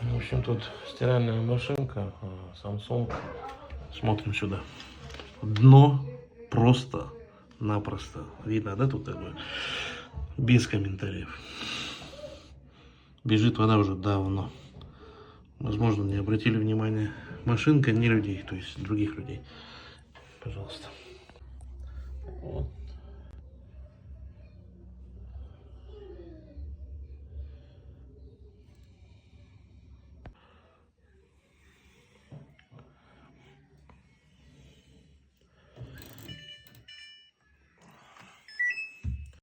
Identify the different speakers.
Speaker 1: В общем, тут стиральная машинка, Samsung. Смотрим сюда. Дно просто-напросто. Видно, да, тут такое? Без комментариев. Бежит вода уже давно. Возможно, не обратили внимания. Машинка не людей, то есть других людей. Пожалуйста. Вот.